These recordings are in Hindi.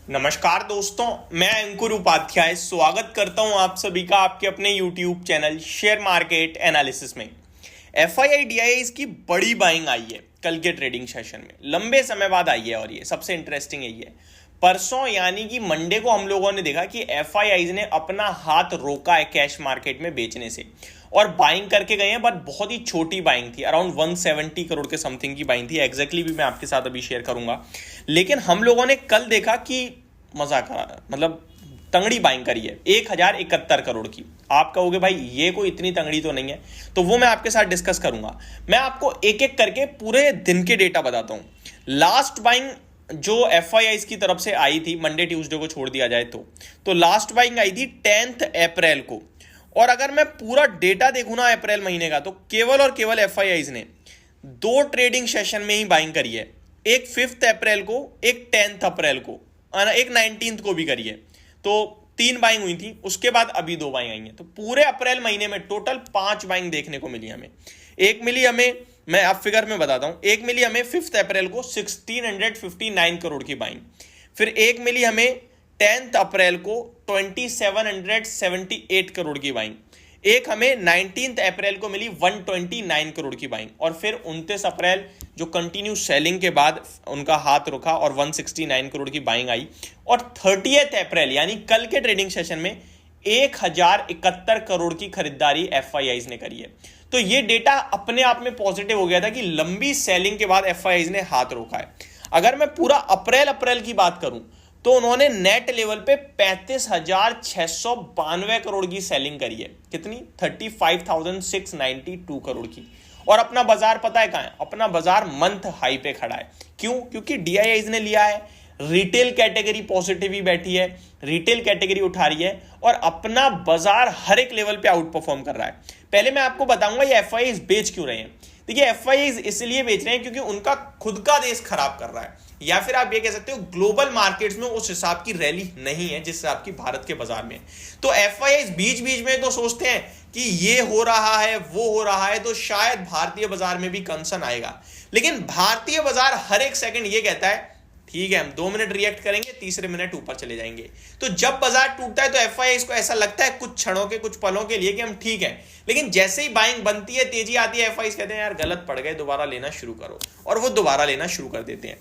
नमस्कार दोस्तों, मैं अंकुर उपाध्याय स्वागत करता हूं आप सभी का आपके अपने YouTube channel share market analysis में। FII DII की बड़ी बाइंग आई है कल के ट्रेडिंग सेशन में, लंबे समय बाद आई है और ये सबसे इंटरेस्टिंग यही है। परसों यानी कि मंडे को हम लोगों ने देखा कि FIIs ने अपना हाथ रोका है कैश मार्केट में बेचने से और बाइंग करके गए हैं, बट बहुत ही छोटी बाइंग थी, अराउंड 170 करोड़ के समथिंग की बाइंग थी। एग्जैक्टली भी मैं आपके साथ अभी शेयर करूंगा, लेकिन हम लोगों ने कल देखा कि मजा करा, मतलब तंगड़ी बाइंग करी है 1071 करोड़ की। आप कहोगे भाई ये कोई इतनी तंगड़ी तो नहीं है, तो वो मैं आपके साथ डिस्कस करूंगा। मैं आपको एक एक करके पूरे दिन के डेटा बताता हूं। लास्ट बाइंग जो FIIs की तरफ से आई थी मंडे ट्यूसडे को छोड़ दिया जाए तो लास्ट बाइंग आई थी 10 अप्रैल को। और अगर मैं पूरा डेटा देखूं ना अप्रैल महीने का, तो केवल और केवल FIIs ने 2 ट्रेडिंग सेशन में ही बाइंग करी है। एक 5 अप्रैल को, एक 10 अप्रैल को, एक 19 को भी करी है। तो 3 बाइंग हुई थी, उसके बाद अभी 2 बाइंग आई हैं। तो पूरे अप्रैल महीने में टोटल 5 बाइंग देखने को मिली हमें। एक मिली हमें, मैं अब फिगर में बताता हूं, एक मिली हमें 5 अप्रैल को 1659 करोड़ की बाइंग। फिर एक मिली हमें 10 अप्रैल को 2778 करोड़ की बाइंग। एक हमें 19 अप्रैल को मिली 129 करोड़ की बाइंग। और फिर 29 अप्रैल जो कंटिन्यू सेलिंग के बाद उनका हाथ रुका और 169 करोड़ की बाइंग आई। और 30 अप्रैल यानी कल के ट्रेडिंग सेशन में 1071 करोड़ की खरीदारी FIIs ने करी है। तो ये डेटा अपने आप में पॉजिटिव हो गया था कि लंबी सेलिंग के बाद FIIs ने हाथ रोका है। अगर मैं पूरा अप्रैल की बात करूं तो उन्होंने नेट लेवल पे 35,692 करोड़ की सेलिंग करी है। कितनी? 35,692 करोड़ की। और अपना बाजार पता है कहां है? अपना बाजार मंथ हाई पे खड़ा है। क्यों? क्योंकि DIIs ने लिया है, रिटेल कैटेगरी पॉजिटिव ही बैठी है, रिटेल कैटेगरी उठा रही है और अपना बाजार हर एक लेवल पे आउट परफॉर्म कर रहा है। पहले मैं आपको बताऊंगा ये FIIs बेच क्यों रहे हैं। देखिए, FIIs इसलिए बेच रहे हैं क्योंकि उनका खुद का देश खराब कर रहा है, या फिर आप ये कह सकते हो ग्लोबल मार्केट्स में उस हिसाब की रैली नहीं है जिस हिसाब की भारत के बाजार में। तो FIIs बीच बीच में तो सोचते हैं कि ये हो रहा है वो हो रहा है, तो शायद भारतीय बाजार में भी कंसर्न आएगा। लेकिन भारतीय बाजार हर एक सेकंड ये कहता है ठीक है, हम 2 मिनट रिएक्ट करेंगे, तीसरे मिनट ऊपर चले जाएंगे। तो जब बाजार टूटता है तो FIIs को ऐसा लगता है कुछ क्षणों के, कुछ पलों के लिए कि हम ठीक है, लेकिन जैसे ही बाइंग बनती है, तेजी आती है, FIIs कहते हैं यार गलत पड़ गए, दोबारा लेना शुरू करो, और वो दोबारा लेना शुरू कर देते हैं।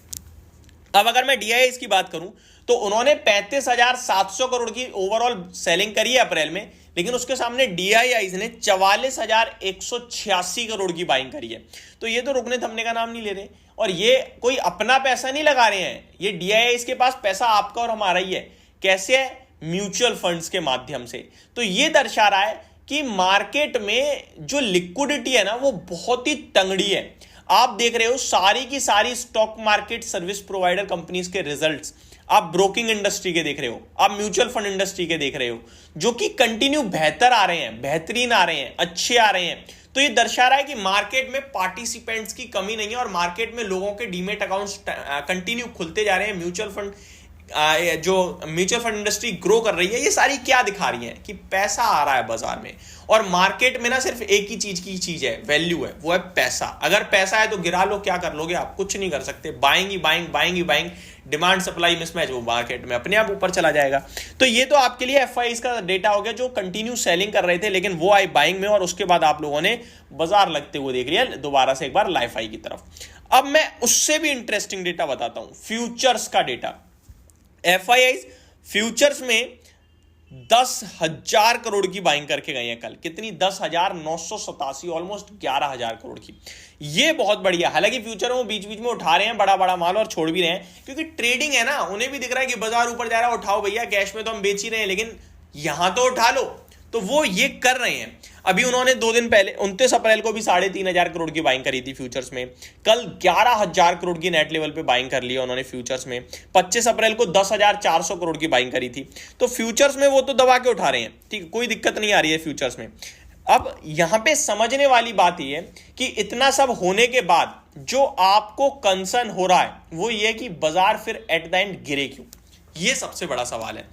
अब अगर मैं DIIs की बात करूं तो उन्होंने 35,700 करोड़ की ओवरऑल सेलिंग करी है अप्रैल में, लेकिन उसके सामने DIIs ने 44,186 करोड़ की बाइंग करी है। तो ये तो रुकने थमने का नाम नहीं ले रहे, और ये कोई अपना पैसा नहीं लगा रहे हैं, ये DIIs के पास पैसा आपका और हमारा ही है। कैसे है? म्यूचुअल फंड्स के माध्यम से। तो ये दर्शा रहा है कि मार्केट में जो लिक्विडिटी है ना वो बहुत ही तंगड़ी है। आप देख रहे हो सारी की सारी stock market service provider companies के रिजल्ट्स, आप ब्रोकिंग इंडस्ट्री के देख रहे हो, आप म्यूचुअल फंड इंडस्ट्री के देख रहे हो, जो कि कंटिन्यू बेहतर आ रहे हैं, बेहतरीन आ रहे हैं, अच्छे आ रहे हैं। तो ये दर्शा रहा है कि मार्केट में पार्टिसिपेंट्स की कमी नहीं है और मार्केट में लोगों के डीमेट अकाउंट्स कंटिन्यू खुलते जा रहे हैं। म्यूचुअल फंड जो म्यूचुअल फंड इंडस्ट्री ग्रो कर रही है, ये सारी क्या दिखा रही है कि पैसा आ रहा है बाजार में। और मार्केट में ना सिर्फ एक ही चीज है, वैल्यू है, वो है पैसा। अगर पैसा है तो गिरा लो, क्या कर लोगे आप? कुछ नहीं कर सकते। बाइंग ही बाइंग, बाइंग ही बाइंग, डिमांड सप्लाई मिसमैच, वो मार्केट में अपने आप ऊपर चला जाएगा। तो ये तो आपके लिए FIIs का डेटा हो गया जो कंटिन्यू सेलिंग कर रहे थे, लेकिन वो आई बाइंग में, और उसके बाद आप लोगों ने बाजार लगते हुए देख लिया दोबारा से एक बार LIFI की तरफ। अब मैं उससे भी इंटरेस्टिंग डेटा बताता हूं, फ्यूचर्स का डेटा। FIIs फ्यूचर्स में 10,000 करोड़ की बाइंग करके गए हैं कल। कितनी? 10,987, ऑलमोस्ट 11,000 करोड़ की। ये बहुत बढ़िया। हालांकि फ्यूचर वो बीच बीच में उठा रहे हैं बड़ा बड़ा माल और छोड़ भी रहे हैं, क्योंकि ट्रेडिंग है ना, उन्हें भी दिख रहा है कि बाजार ऊपर जा रहा है, उठाओ भैया, कैश में तो हम बेच ही रहे हैं, लेकिन यहां तो उठा लो। तो वो ये कर रहे हैं। अभी उन्होंने 2 दिन पहले 29 अप्रैल को भी 3,500 करोड़ की बाइंग करी थी फ्यूचर्स में। कल 11,000 करोड़ की नेट लेवल पे बाइंग कर ली है उन्होंने फ्यूचर्स में। 25 अप्रैल को 10,400 करोड़ की बाइंग करी थी। तो फ्यूचर्स में वो तो दबा के उठा रहे हैं, ठीक, कोई दिक्कत नहीं आ रही है फ्यूचर्स में। अब यहां पे समझने वाली बात यह है कि इतना सब होने के बाद जो आपको कंसर्न हो रहा है वो ये कि बाजार फिर एट द एंड गिरे क्यों। ये सबसे बड़ा सवाल है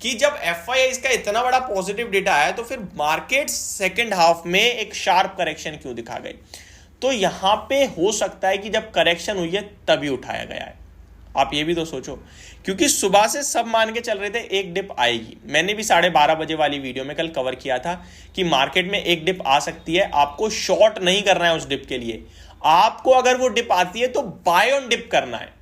कि जब FIIs का इतना बड़ा पॉजिटिव डेटा आया तो फिर मार्केट सेकेंड हाफ में एक शार्प करेक्शन क्यों दिखा गई। तो यहां पे हो सकता है कि जब करेक्शन हुई है तभी उठाया गया है। आप ये भी तो सोचो, क्योंकि सुबह से सब मान के चल रहे थे एक डिप आएगी। मैंने भी 12:30 बजे वाली वीडियो में कल कवर किया था कि मार्केट में एक डिप आ सकती है, आपको शॉर्ट नहीं करना है उस डिप के लिए, आपको अगर वो डिप आती है तो बाय ऑन डिप करना है।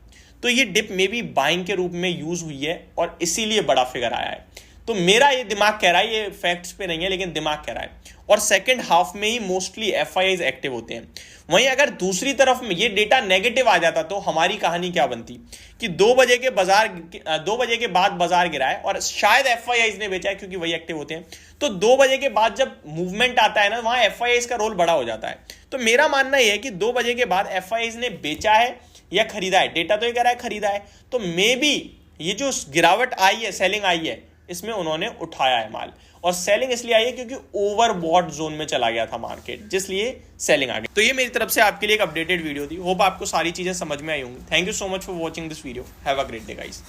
तो ये डिप में भी बाइंग के रूप में यूज हुई है और इसीलिए बड़ा फिगर आया है। तो मेरा ये दिमाग कह रहा है, ये फैक्ट्स पे नहीं है लेकिन दिमाग कह रहा है, और सेकंड हाफ में ही मोस्टली एफआईआईज एक्टिव होते हैं। वहीं अगर दूसरी तरफ में ये डेटा नेगेटिव आ जाता तो हमारी कहानी क्या बनती कि 2 बजे के बाद बाजार गिरा है और शायद एफआईआईज ने बेचा है क्योंकि वही एक्टिव होते हैं। तो 2 बजे के बाद जब मूवमेंट आता है ना, वहां एफआईआईज का रोल बड़ा हो जाता है। तो मेरा मानना यह है कि 2 बजे के बाद एफआईआईज ने बेचा है या खरीदा है, डेटा तो ये कह रहा है खरीदा है, तो मे बी ये जो गिरावट आई है, सेलिंग आई है, इसमें उन्होंने उठाया है माल। और सेलिंग इसलिए आई है क्योंकि ओवरबॉट जोन में चला गया था मार्केट, जिसलिए सेलिंग आ गई। तो ये मेरी तरफ से आपके लिए एक अपडेटेड वीडियो थी। होप आपको सारी चीजें समझ में आई होंगी। Thank you so much for watching this video. Have a great day guys.